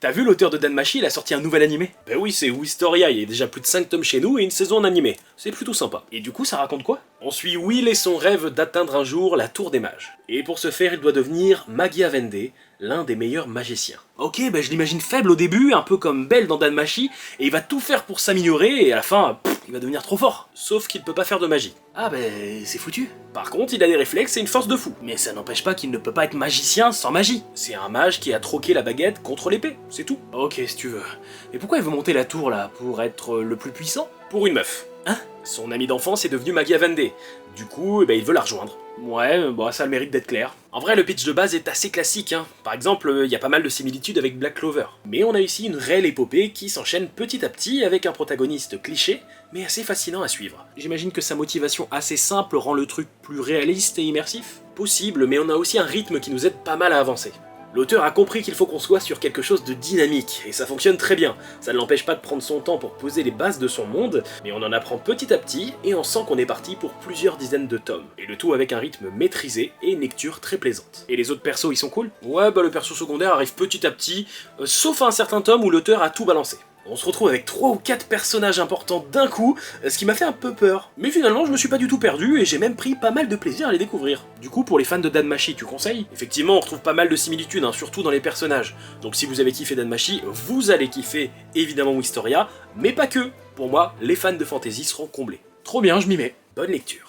T'as vu l'auteur de Danmachi, il a sorti un nouvel animé? Ben oui, c'est Wistoria, il y a déjà plus de 5 tomes chez nous et une saison en animé. C'est plutôt sympa. Et du coup, ça raconte quoi? On suit Will et son rêve d'atteindre un jour la tour des mages. Et pour ce faire, il doit devenir Machiavel, l'un des meilleurs magiciens. Ok, ben je l'imagine faible au début, un peu comme Belle dans Danmachi, et il va tout faire pour s'améliorer, et à la fin, il va devenir trop fort. Sauf qu'il ne peut pas faire de magie. Ah ben, c'est foutu. Par contre, il a des réflexes et une force de fou. Mais ça n'empêche pas qu'il ne peut pas être magicien sans magie. C'est un mage qui a troqué la baguette contre l'épée, c'est tout. Ok, si tu veux. Mais pourquoi il veut monter la tour là? Pour être le plus puissant? Pour une meuf. Hein? Son ami d'enfance est devenu Machiavel. Du coup, il veut la rejoindre. Ouais, bon, ça a le mérite d'être clair. En vrai, le pitch de base est assez classique, hein. Par exemple, il y a pas mal de similitudes avec Black Clover. Mais on a ici une réelle épopée qui s'enchaîne petit à petit avec un protagoniste cliché, mais assez fascinant à suivre. J'imagine que sa motivation assez simple rend le truc plus réaliste et immersif. Possible, mais on a aussi un rythme qui nous aide pas mal à avancer. L'auteur a compris qu'il faut qu'on soit sur quelque chose de dynamique, et ça fonctionne très bien. Ça ne l'empêche pas de prendre son temps pour poser les bases de son monde, mais on en apprend petit à petit, et on sent qu'on est parti pour plusieurs dizaines de tomes. Et le tout avec un rythme maîtrisé et une lecture très plaisante. Et les autres persos, ils sont cool? Ouais, bah le perso secondaire arrive petit à petit, sauf à un certain tome où l'auteur a tout balancé. On se retrouve avec 3 ou 4 personnages importants d'un coup, ce qui m'a fait un peu peur. Mais finalement, je me suis pas du tout perdu et j'ai même pris pas mal de plaisir à les découvrir. Du coup, pour les fans de Danmachi, tu conseilles? Effectivement, on retrouve pas mal de similitudes, hein, surtout dans les personnages. Donc si vous avez kiffé Danmachi, vous allez kiffer évidemment Wistoria, mais pas que. Pour moi, les fans de fantasy seront comblés. Trop bien, je m'y mets. Bonne lecture.